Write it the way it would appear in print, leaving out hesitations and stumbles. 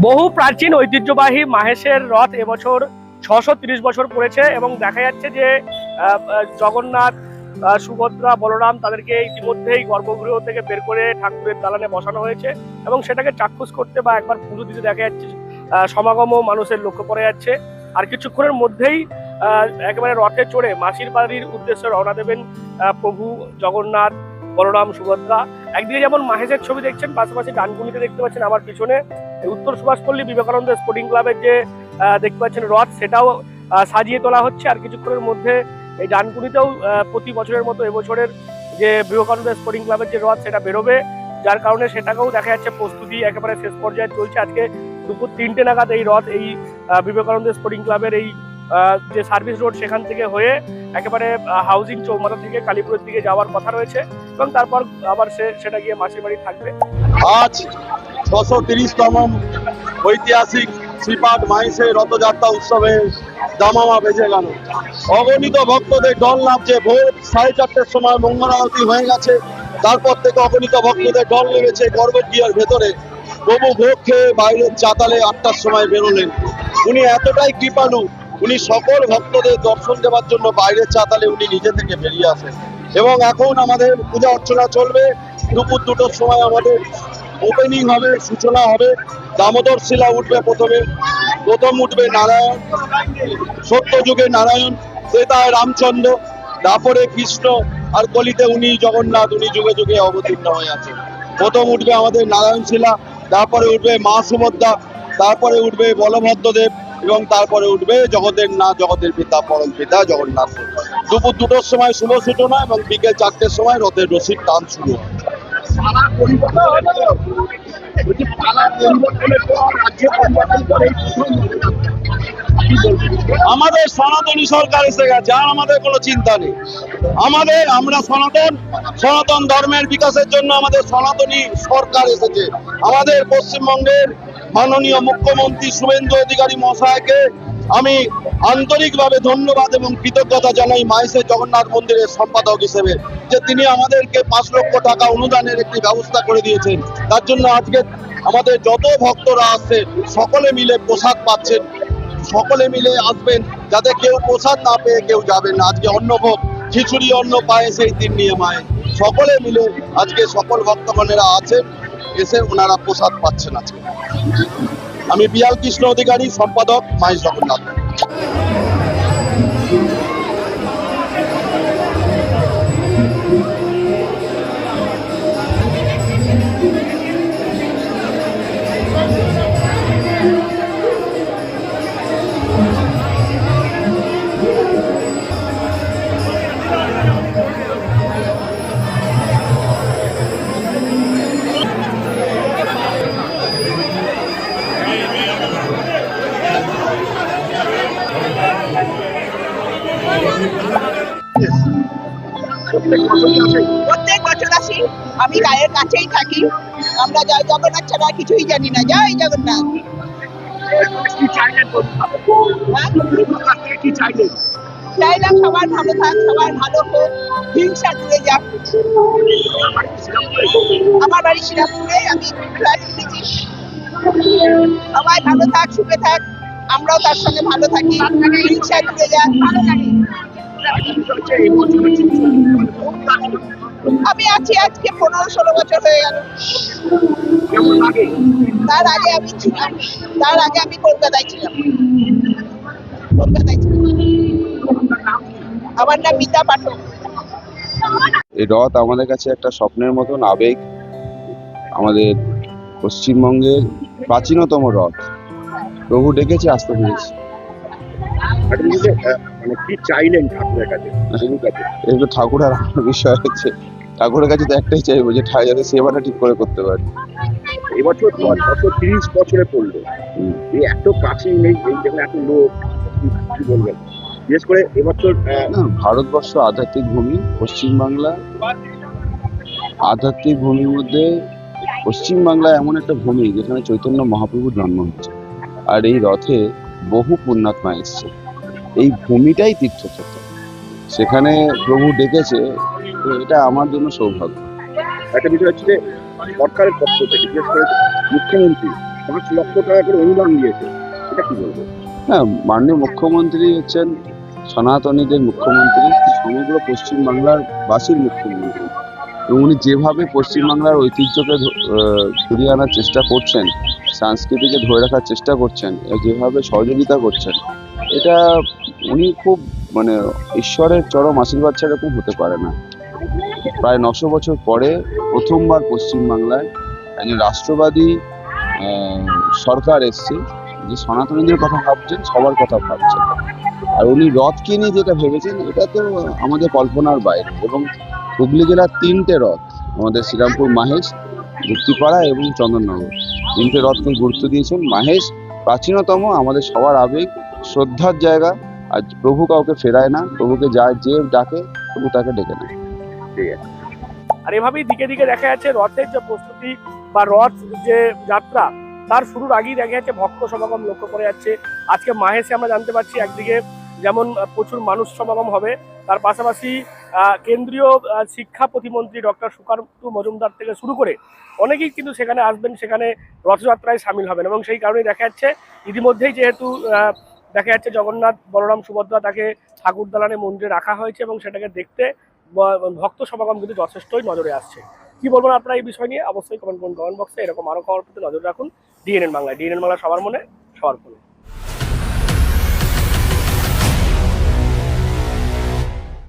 বহু প্রাচীন ঐতিহ্যবাহী মাহেশের রথ এবছর 630 বছর পড়েছে এবং দেখা যাচ্ছে যে জগন্নাথ, সুভদ্রা, বলরাম তাদেরকে ইতিমধ্যেই গর্ভগৃহ থেকে বের করে ঠাকুরের দালানে বসানো হয়েছে এবং সেটাকে চাক্ষুষ করতে বা একবার পুজো দিতে দেখা যাচ্ছে সমাগম মানুষের লক্ষ্য করা যাচ্ছে। আর কিছুক্ষণের মধ্যেই একেবারে রথে চড়ে মাসির বাড়ির উদ্দেশ্যে রওনা দেবেন প্রভু জগন্নাথ, বলরাম, সুভদ্রা। একদিকে যেমন মাহেশের ছবি দেখছেন, পাশাপাশি ডানকুনিতে দেখতে পাচ্ছেন আমার পিছনে উত্তর সুভাষপল্লী বিবেকানন্দ স্পোর্টিং ক্লাবের যে দেখতে পাচ্ছেন রথ, সেটাও সাজিয়ে তোলা হচ্ছে। আর কিছুক্ষণের মধ্যে এই ডানকুনিতেও প্রতি বছরের মতো এবছরের যে বিবেকানন্দ স্পোর্টিং ক্লাবের যে রথ সেটা বেরোবে, যার কারণে সেটাকেও দেখা যাচ্ছে প্রস্তুতি একেবারে শেষ পর্যায়ে চলছে। আজকে দুপুর 3টে নাগাদ এই রথ এই বিবেকানন্দ স্পোর্টিং ক্লাবের এই যে সার্ভিস রোড সেখান থেকে হয়ে একেবারে হাউজিং চৌমাথা থেকে কালীপুরের দিকে যাওয়ার কথা রয়েছে এবং তারপর আবার সেটা গিয়ে মাসির বাড়ি থাকবে। আজ 630তম ঐতিহাসিক শ্রীপাঠ মাহেশের রথযাত্রা উৎসবে দামামা বেজে গেল। অগণিত ভক্তদের ঢল নামছে। ভোর 4:30টার সময় মঙ্গল আরতি হয়ে গেছে, তারপর থেকে অগণিত ভক্তদের ঢল নেমেছে গর্ভগৃহের ভেতরে। প্রভু ভোগ খেয়ে বাইরের চাতালে 8টার সময় বেরোলেন। উনি এতটাই কৃপালু, উনি সকল ভক্তদের দর্শন দেওয়ার জন্য বাইরের চাতালে উনি নিজে থেকে বেরিয়ে আসেন। এবং এখন আমাদের পূজা অর্চনা চলবে। দুপুর 2টোর সময় আমাদের ওপেনিং হবে, সূচনা হবে। দামোদর শিলা উঠবে প্রথম উঠবে নারায়ণ, সত্যযুগে নারায়ণ, ত্রেতায় রামচন্দ্র, তারপরে কৃষ্ণ, আর কলিতে উনি জগন্নাথ, উনি যুগে যুগে অবতীর্ণ হয়ে আছেন। প্রথম উঠবে আমাদের নারায়ণ শিলা, তারপরে উঠবে মা সুভদ্রা, তারপরে উঠবে বলভদ্রদেব এবং তারপরে উঠবে জগতের নাথ, জগতের পিতা, পরম পিতা জগন্নাথ। দুপুর 2টোর সময় শুভ সূচনা এবং বিকেল 4টের সময় রথের রশির টান শুরু হয়। আমাদের সনাতনী সরকার এসে গেছে, আর আমাদের কোনো চিন্তা নেই। আমরা সনাতন ধর্মের বিকাশের জন্য আমাদের সনাতনী সরকার এসেছে। আমাদের পশ্চিমবঙ্গের মাননীয় মুখ্যমন্ত্রী শুভেন্দু অধিকারী মহাশয়কে আমি আন্তরিকভাবে ধন্যবাদ এবং কৃতজ্ঞতা জানাই মাহেশের জগন্নাথ মন্দিরের সম্পাদক হিসেবে, যে তিনি আমাদেরকে 5 লক্ষ টাকা অনুদানের একটি ব্যবস্থা করে দিয়েছেন। তার জন্য আজকে আমাদের যত ভক্তরা আসছে সকলে মিলে প্রসাদ পাচ্ছেন, সকলে মিলে আসবেন, যাতে কেউ প্রসাদ না পেয়ে কেউ যাবেন না। আজকে অন্নভোগ, খিচুড়ি, অন্ন পায়ে সেই 3 নিয়ে মায়ে সকলে মিলে আজকে সকল ভক্তগণেরা আছেন, এসে ওনারা প্রসাদ পাচ্ছেন। আজকে আমি বিয়াল কৃষ্ণ অধিকারী, সম্পাদক, মাহেশ জগন্নাথ। প্রত্যেক বছর আসি, আমি গায়ের কাছেই থাকি। আমরা জয় জগন্নাথ ছাড়া কিছুই জানি না। জয় জগন্নাথ। চাইলাম সবার ভালো থাক, সবার ভালো হোক, হিংসা দূরে যাক। আমার বাড়ি শ্রীরামপুরে, আমি সবাই ভালো থাক, সুখে থাক, আমরাও তার সঙ্গে ভালো থাকি, হিংসা দূরে যাক। ভালো লাগে। আমি আছি আজকে 15-16 বছর হয়ে গেল। তার আগে আমি কলকাতায় ছিলাম। আমার নাম মিতা পাঠক। এই রথ আমাদের কাছে একটা স্বপ্নের মতন আবেগ। আমাদের পশ্চিমবঙ্গের প্রাচীনতম রথ, প্রভু ডেকেছে, আসতে পেরেছি। কি চাইলেন ঠাকুরের কাছে? এগুলো ঠাকুর আর আমার বিষয় হচ্ছে, ঠাকুরের কাছে তো একটাই চাইবো যে যাতে সেবাটা ঠিক করে করতে পারি। এবছর 630 বছরে পড়লো, এই এত প্রাচীন, এই দেখুন এত লোক, কি বলবেন? বিশেষ করে এবছর ভারতবর্ষ আধ্যাত্মিক ভূমি, পশ্চিমবাংলা আধ্যাত্মিক ভূমির মধ্যে পশ্চিমবাংলা এমন একটা ভূমি যেখানে চৈতন্য মহাপ্রভুর জন্ম হচ্ছে, আর এই রথে বহু পুণ্যাত্মা এসছে। এই ভূমিটাই তীর্থক্ষেত্র, সেখানে প্রভু ডেকেছে, তো এটা আমার জন্য সৌভাগ্য। একটা বিষয় হচ্ছে যে সরকারের পক্ষ থেকে, বিশেষ করে মুখ্যমন্ত্রী 5 লক্ষ টাকা করে অনুদান দিয়েছে, এটা কি বলবো? হ্যাঁ, মাননীয় মুখ্যমন্ত্রী হচ্ছেন সনাতনীদের মুখ্যমন্ত্রী, সমগ্র পশ্চিমবাংলার বাসীর মুখ্যমন্ত্রী, এবং উনি যেভাবে পশ্চিমবাংলার ঐতিহ্যকে ফিরিয়ে আনার চেষ্টা করছেন, সংস্কৃতিকে ধরে রাখার চেষ্টা করছেন, যেভাবে সহযোগিতা করছেন, এটা উনি খুব মানে ঈশ্বরের চরম আশীর্বাদ ছাড়া এরকম হতে পারে না। প্রায় 900 বছর পরে প্রথমবার পশ্চিমবাংলায় একজন রাষ্ট্রবাদী সরকার এসছে, যে সনাতনীদের কথা ভাবছেন, সবার কথা ভাবছেন। আর উনি রথকে নিয়ে যেটা ভেবেছেন, এটা তো আমাদের কল্পনার বাইরে। এবং হুগলি জেলার 3টে রথ, আমাদের শ্রীরামপুর মাহেশ, গুপ্তিপাড়া এবং চন্দননগর, 3টে রথকে গুরুত্ব দিয়েছেন। মাহেশ প্রাচীনতম, আমাদের সবার আবেগ, শ্রদ্ধার জায়গা। আর প্রভু কাউকে ফেরায় না, প্রভুকে যে ডাকে প্রভু তাকে ডেকে নেয়। আর এভাবেই দিকে দিকে দেখা যাচ্ছে রথের যে প্রস্তুতি বা রথ যে যাত্রা, তার শুরুর আগেই দেখা যাচ্ছে ভক্ত সমাগম লক্ষ্য করে যাচ্ছে। আজকে মাহেশে আমরা জানতে পারছি একদিকে যেমন প্রচুর মানুষ সমাগম হবে, তার পাশাপাশি কেন্দ্রীয় শিক্ষা প্রতিমন্ত্রী ডক্টর সুকান্ত মজুমদার থেকে শুরু করে অনেকেই কিন্তু সেখানে আসবেন, সেখানে রথযাত্রায় সামিল হবেন। এবং সেই কারণেই দেখা যাচ্ছে ইতিমধ্যেই যেহেতু দেখা যাচ্ছে জগন্নাথ বলরাম সুভদ্রা তাকে ঠাকুর দালানে মন্দিরে রাখা হয়েছে এবং সেটাকে দেখতে ভক্ত সমাগম কিন্তু যথেষ্টই নজরে আসছে। কি বলবেন আপনারা এই বিষয় নিয়ে? অবশ্যই কমেন্ট করুন কমেন্ট বক্সে। এরকম আরো খবর পেতে নজর রাখুন ডিএনএন বাংলায়। ডিএনএন বাংলা সবার মনে, সবার ফোনে।